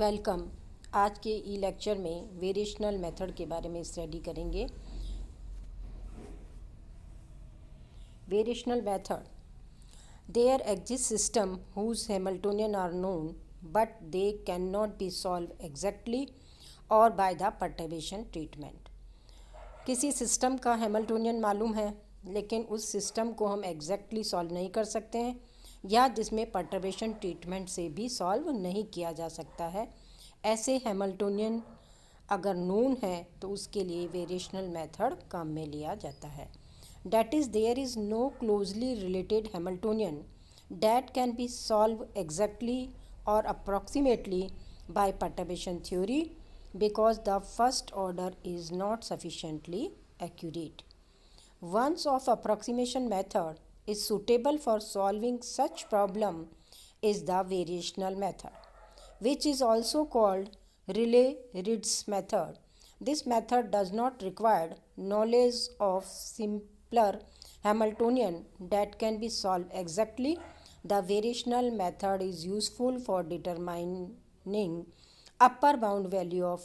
Welcome. आज के e lecture में वेरिएशनल मेथड के बारे में स्टडी करेंगे। Variational method, there exist system whose Hamiltonian are known but they can not be solve exactly और बाय द पर्टर्बेशन ट्रीटमेंट। किसी सिस्टम का हैमिल्टोनियन मालूम है लेकिन उस सिस्टम को हम एग्जैक्टली सॉल्व नहीं कर सकते हैं या जिसमें पर्टर्बेशन ट्रीटमेंट से भी सॉल्व नहीं किया जा सकता है। ऐसे हैमिल्टोनियन अगर नोन है तो उसके लिए वेरिएशनल मेथड काम में लिया जाता है। That is there is no closely related Hamiltonian that can be solve exactly और approximately by perturbation theory because the first order is not sufficiently accurate. One of approximation method is suitable for solving such problem is the variational method, which is also called Rayleigh-Ritz method. This method does not require knowledge of simpler Hamiltonian that can be solved exactly. The variational method is useful for determining upper bound value of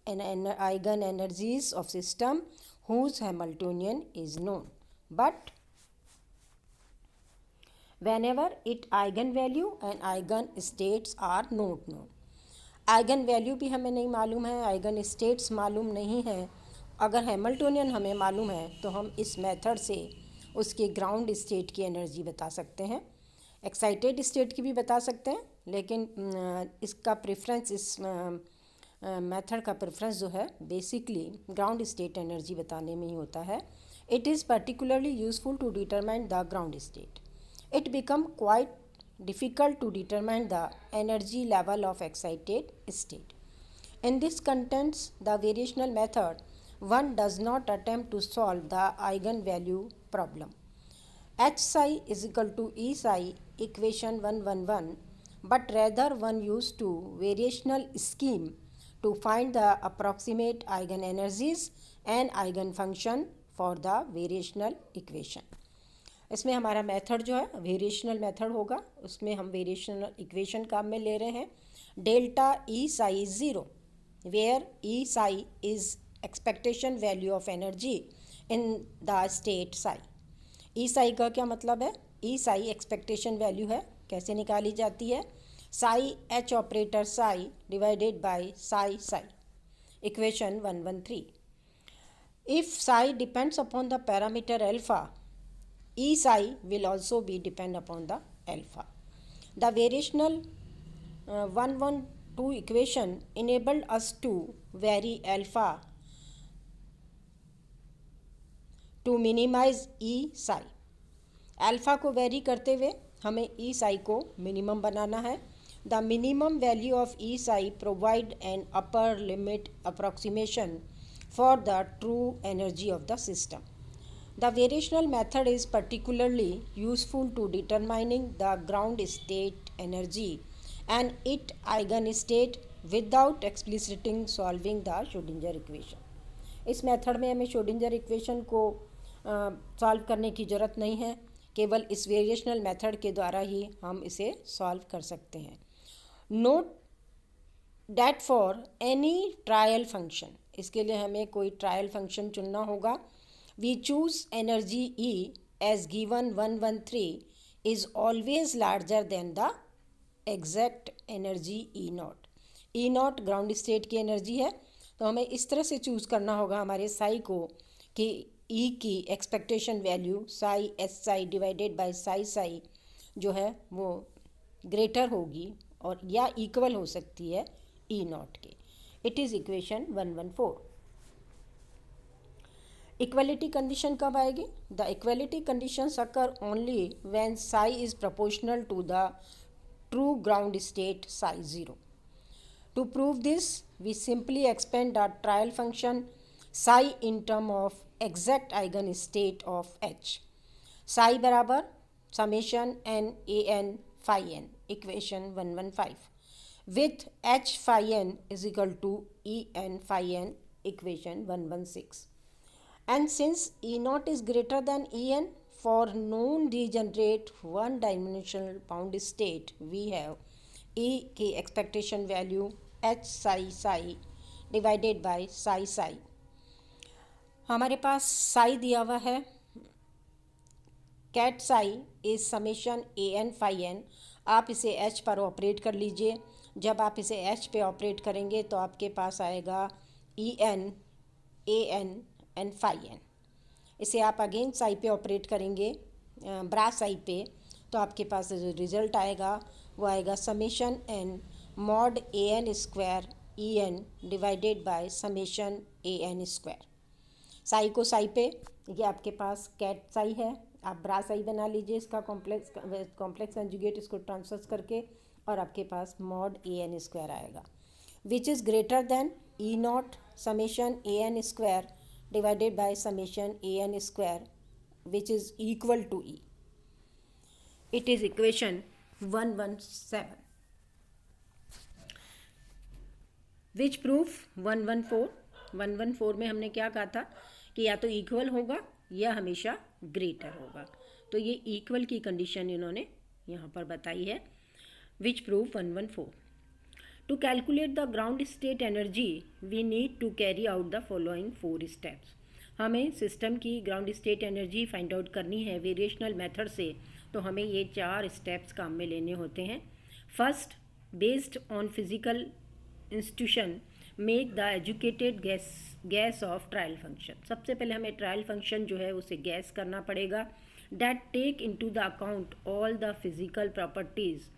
an eigenenergies of system whose Hamiltonian is known, but whenever its eigenvalue and eigenstates are not known. Eigen value भी हमें नहीं मालूम है, eigen states मालूम नहीं है। अगर Hamiltonian हमें मालूम है तो हम इस मेथड से उसके ग्राउंड स्टेट की एनर्जी बता सकते हैं, एक्साइटेड स्टेट की भी बता सकते हैं, लेकिन इसका प्रेफरेंस इस मेथड का प्रेफरेंस जो है बेसिकली ग्राउंड स्टेट एनर्जी बताने में ही होता है। It is particularly useful to determine the ground state. It become quite difficult to determine the energy level of excited state. In this context, the variational method, one does not attempt to solve the eigenvalue problem. H psi is equal to E psi equation 111, but rather one used to variational scheme to find the approximate eigenenergies and eigenfunction for the variational equation. इसमें हमारा method जो है variational method होगा, उसमें हम variational equation काम में ले रहे हैं। Delta E psi is zero where E psi is expectation value of energy in the state psi. E psi का क्या मतलब है? ई साई एक्सपेक्टेशन वैल्यू है, कैसे निकाली जाती है? Sai H operator Sai divided by psi Sai, equation 113। If Sai depends upon the parameter alpha, E psi will also be depend upon the alpha. The variational 112 equation enabled us to vary alpha to minimize E psi. Alpha को very करते हुए हमें E psi को minimum बनाना है. The minimum value of E psi provide an upper limit approximation for the true energy of the system. The variational method is particularly useful to determining the ground state energy and its eigenstate without explicitly solving the Schrödinger equation. इस method में हमें Schrödinger equation को solve करने की ज़रूरत नहीं है, केवल इस वेरिएशनल मेथड के द्वारा ही हम इसे सॉल्व कर सकते हैं। Note that for any trial function, इसके लिए हमें कोई ट्रायल फंक्शन चुनना होगा। We choose energy E as given 113 is always larger than the exact energy E naught. E naught ground state की एनर्जी है, तो हमें इस तरह से चूज़ करना होगा हमारे साई को कि E की expectation value Sai S Sai divided by psi Sai जो है वो ग्रेटर होगी और या इक्वल हो सकती है E naught के। It is equation 114। Equality condition कब आएगी? The equality conditions occur only when psi is proportional to the true ground state psi zero. To prove this we simply expand the trial function psi in term of exact eigen state of H. Psi बराबर summation n a n phi n, equation 115, with H phi n is equal to E n phi n, equation 116. And since E naught is greater than En, for non-degenerate one-dimensional bound state, we have E की expectation value H psi psi divided by psi psi. हमारे पास psi दिया हुआ है, ket psi is summation a n phi n. आप इसे H पर operate कर लीजिए। जब आप इसे एच पे ऑपरेट करेंगे तो आपके पास आएगा E n a n n phi n. इसे आप अगेन साई पे ऑपरेट करेंगे, ब्रा साई पे, तो आपके पास जो रिजल्ट आएगा वो आएगा summation n mod a n square E n divided by summation a n square. Psi को साई पे, ये आपके पास कैट साई है, आप ब्रा साई बना लीजिए इसका कॉम्प्लेक्स कंजुगेट इसको ट्रांसफर करके, और आपके पास मॉड ए एन स्क्वायर आएगा which is greater than E naught summation a n square divided by summation a n square which is equal to E. It is equation 117 which proof 114 में हमने क्या कहा था कि या तो इक्वल होगा या हमेशा ग्रेटर होगा, तो ये इक्वल की कंडीशन इन्होंने यहाँ पर बताई है। Which proof 114। To calculate the ground state energy we need to carry out the following 4 steps. हमें सिस्टम की ground state energy find out करनी है वेरिएशनल मेथड से, तो हमें ये 4 स्टेप्स काम में लेने होते हैं। First, based on physical institution make the educated gas off trial function. सबसे पहले हमें ट्रायल फंक्शन जो है उसे गैस करना पड़ेगा। That take into the account all the physical properties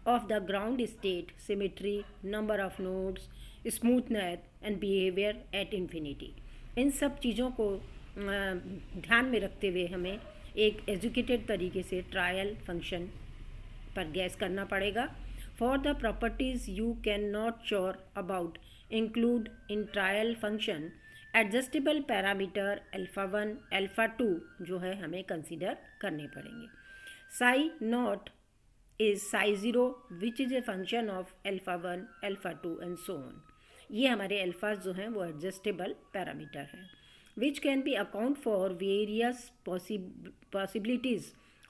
of the ground state, symmetry, number of nodes, smoothness and behaviour at infinity. इन सब चीज़ों को ध्यान में रखते हुए हमें एक एजुकेटेड तरीके से ट्रायल फंक्शन पर गैस करना पड़ेगा। For the properties you can not sure about include in trial function adjustable parameter alpha 1 alpha 2 जो है हमें कंसीडर करने पड़ेंगे। Sai not is Sai 0 which is a function of alpha 1 alpha 2 and so on. ये हमारे अल्फाज जो हैं वो एडजस्टेबल पैरामीटर हैं which can be account for various possibilities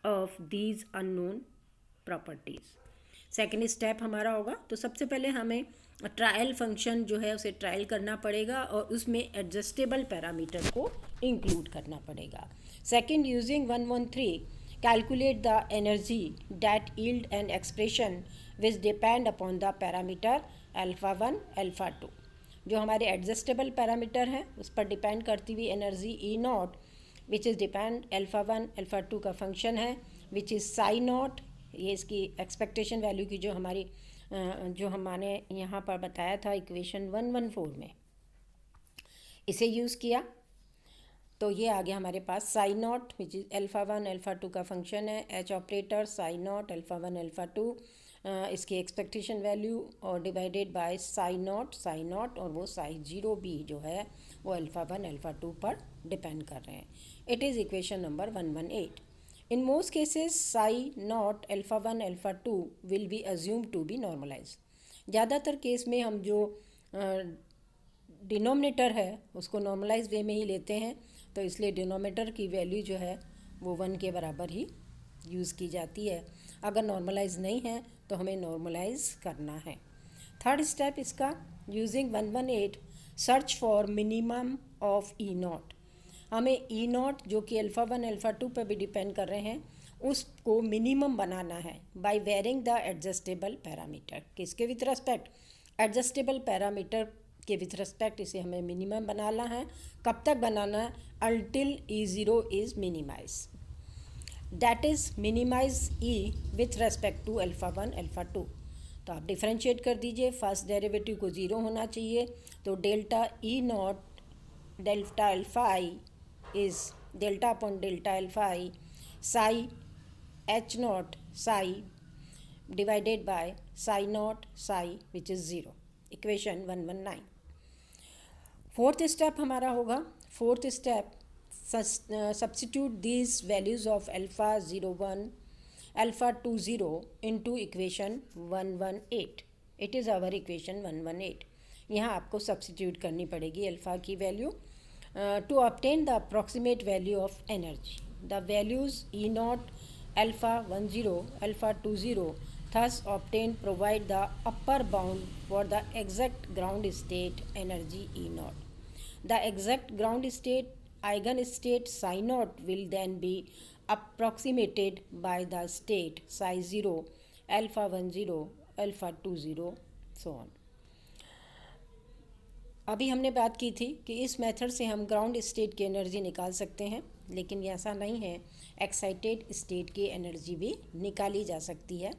of these unknown properties. Second step हमारा होगा, तो सबसे पहले हमें ट्रायल फंक्शन जो है उसे ट्रायल करना पड़ेगा और उसमें एडजस्टेबल पैरामीटर को इंक्लूड करना पड़ेगा। Second, using 113 calculate the energy that yield an expression which depend upon the parameter alpha 1 alpha 2। जो हमारे एडजस्टेबल पैरामीटर हैं उस पर डिपेंड करती हुई energy E not which is depend alpha 1 alpha 2 का फंक्शन है विच इज़ साई नॉट। ये इसकी एक्सपेक्टेशन वैल्यू की जो हमारी जो हमने यहाँ पर बताया था इक्वेशन 114 में, इसे यूज़ किया तो ये आ गया हमारे पास psi naught which is alpha 1 alpha 2 का फंक्शन है, H operator psi naught alpha 1 alpha 2 इसकी एक्सपेक्टेशन वैल्यू और डिवाइडेड बाय साई नॉट और वो साई 0 भी जो है वो अल्फा 1 अल्फा 2 पर डिपेंड कर रहे हैं। It is equation number 118। In most cases, psi naught alpha 1 alpha 2 will be assumed to be normalized। ज़्यादातर केस में हम जो डिनोमिनेटर है उसको नॉर्मलाइज वे में ही लेते हैं, तो इसलिए डिनोमिनेटर की वैल्यू जो है वो 1 के बराबर ही यूज़ की जाती है। अगर नॉर्मलाइज नहीं है तो हमें नॉर्मलाइज करना है। थर्ड स्टेप इसका, using 118 search for minimum of E not. हमें ई नॉट जो कि अल्फ़ा 1 अल्फ़ा 2 पर भी डिपेंड कर रहे हैं उसको मिनिमम बनाना है by varying the adjustable parameter. किसके विथ रेस्पेक्ट? एडजस्टेबल पैरामीटर के विथ रेस्पेक्ट इसे हमें मिनिमम बनाना है। कब तक बनाना है? Until E0 is minimize, that is minimize E with respect to alpha 1 alpha 2। तो आप डिफ्रेंशिएट कर दीजिए, फर्स्ट डेरिवेटिव को 0 होना चाहिए, तो delta E not delta alpha I is delta upon delta alpha I psi h naught psi divided by psi naught psi which is 0। Equation 119। Fourth step हमारा होगा, fourth step substitute these values of alpha 01 alpha 20 into equation 118। It is our equation 118। यहाँ आपको substitute करनी पड़ेगी alpha की value to obtain the approximate value of energy. The values E naught alpha 10 alpha 20 thus obtained provide the upper bound for the exact ground state energy E naught. The exact ground state eigenstate psi naught will then be approximated by the state psi 0, alpha 10, alpha 20, so on. अभी हमने बात की थी कि इस method से हम ground state की एनर्जी निकाल सकते हैं, लेकिन ये ऐसा नहीं है, एक्साइटेड स्टेट की एनर्जी भी निकाली जा सकती है.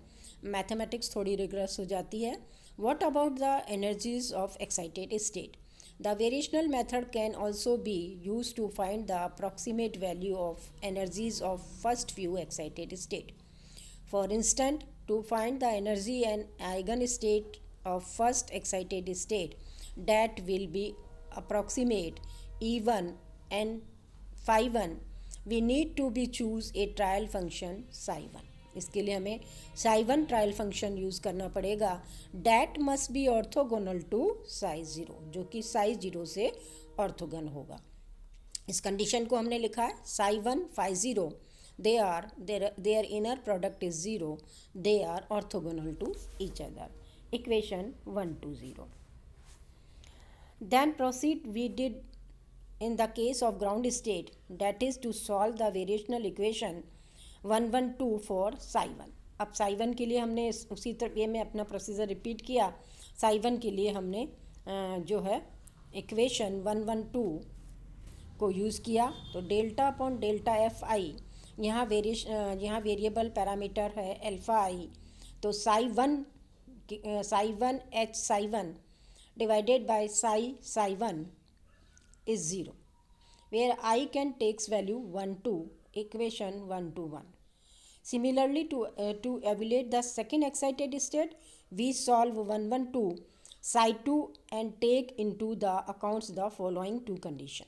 मैथमेटिक्स थोड़ी रिग्रेस हो जाती है. What about the energies of excited state? The variational method can also be use to find the approximate value of energies of first few excited state. For instance, to find the energy and eigenstate of first excited state that will be approximate E1 and phi1, we need to be choose a trial function psi1. इसके लिए हमें psi1 trial function use करना पड़ेगा. that must be orthogonal to psi0, जो कि psi0 से ऑर्थोगन होगा. इस कंडीशन को हमने लिखा है psi1 phi0, their inner product is 0, they are orthogonal to each other. Equation 120. Then proceed we did in the case of ground state, that is to solve the variational equation 112 for psi1. अब psi1 के लिए हमने उसी वे में अपना procedure repeat किया. psi1 के लिए हमने जो है इक्वेशन 112 को यूज़ किया. तो delta upon delta F i, यहाँ वेरिएबल पैरामीटर है अल्फ़ा आई. तो psi1 H psi1 divided by psi1 is 0, where i can takes value 1 2, equation 121. Similarly, to evaluate the second excited state, we solve 112 psi2 and take into the accounts the following two condition.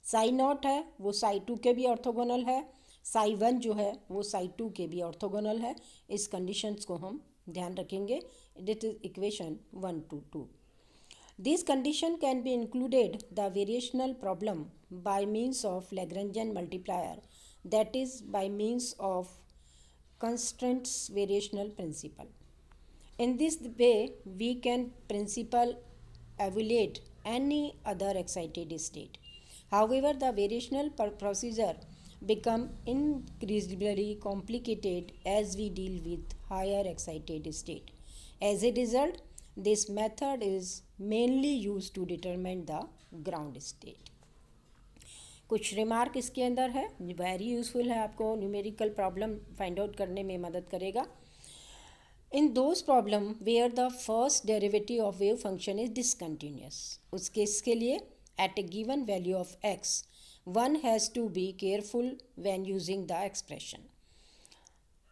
psi not है वो psi2 के भी orthogonal है, psi1 जो है वो psi2 के भी ऑर्थोगोनल है. इस कंडीशंस को हम ध्यान रखेंगे. That is equation 122. This condition can be included the variational problem by means of Lagrangian multiplier, that is by means of constraints variational principle. In this way, we can principle evaluate any other excited state. However, the variational procedure become increasingly complicated as we deal with higher excited state. As a result, this method is mainly used to determine the ground state. कुछ remark इसके अंदर है, very useful है, आपको numerical problem find out करने में मदद करेगा. In those problem where the first derivative of wave function is discontinuous, उस केस के लिए at a given value of x one has to be careful when using the expression.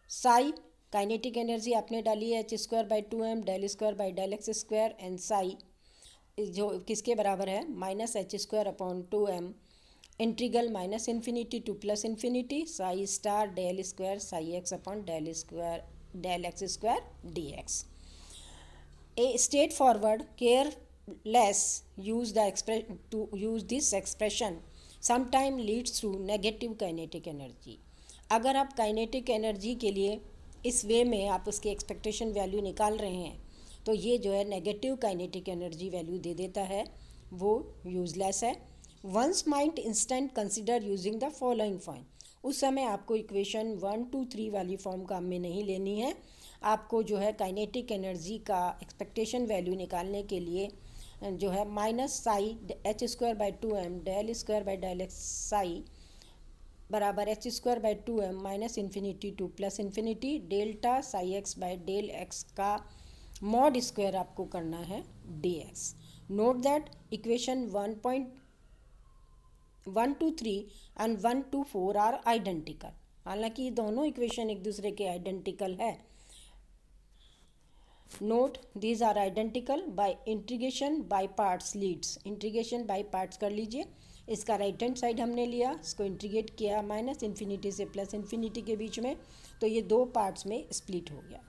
Psi kinetic energy आपने डाली है h²/2m del square by del x square, and psi जो किसके बराबर है -h²/2m integral minus infinity to plus infinity psi star del square psi x upon del square del x square d x. A straightforward careless use this expression sometime leads through negative kinetic energy. अगर आप kinetic energy के लिए इस वे में आप उसकी expectation value निकाल रहे हैं तो ये जो है नेगेटिव काइनेटिक एनर्जी वैल्यू दे देता है, वो यूजलेस है. Once mind instant consider using the following form. उस समय आपको इक्वेशन 1 2 3 वाली फॉर्म काम में नहीं लेनी है. आपको जो है काइनेटिक एनर्जी का एक्सपेक्टेशन वैल्यू निकालने के लिए जो है -psi(h²/2m del square by del x psi बराबर h²/2m minus infinity to plus infinity delta psi x by del x का मॉड स्क्वायर आपको करना है dx. Note that equation 1 2 3 and 1 2 4 are identical. हालांकि ये दोनों इक्वेशन एक दूसरे के आइडेंटिकल है. Note these are identical by integration by parts Leeds. Integration by parts कर लीजिए. इसका राइट हैंड साइड हमने लिया, इसको इंटीग्रेट किया माइनस इन्फिनिटी से प्लस इन्फिनिटी के बीच में, तो ये दो पार्ट्स में स्प्लिट हो गया.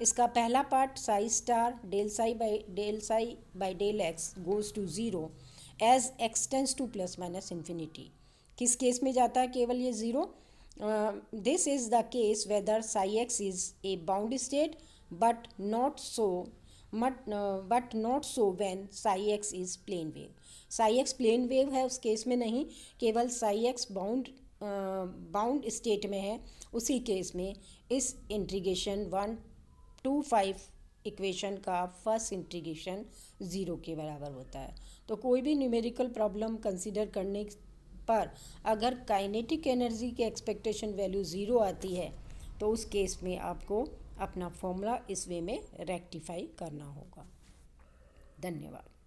इसका पहला part psi star del psi by del x goes to zero as x tends to plus minus infinity. किस केस में जाता है केवल ये zero? This is the case whether psi x is a bound state, but not so when psi x is plane wave. psi x plane wave है उस case में नहीं, केवल psi x बाउंड स्टेट में है, उसी केस में इस इंटीग्रेशन 1 to 5 इक्वेशन का फर्स्ट इंटीग्रेशन 0 के बराबर होता है। तो कोई भी न्यूमेरिकल प्रॉब्लम कंसीडर करने पर अगर काइनेटिक एनर्जी की एक्सपेक्टेशन वैल्यू 0 आती है तो उस केस में आपको अपना फॉर्मूला इस वे में रेक्टिफाई करना होगा। धन्यवाद।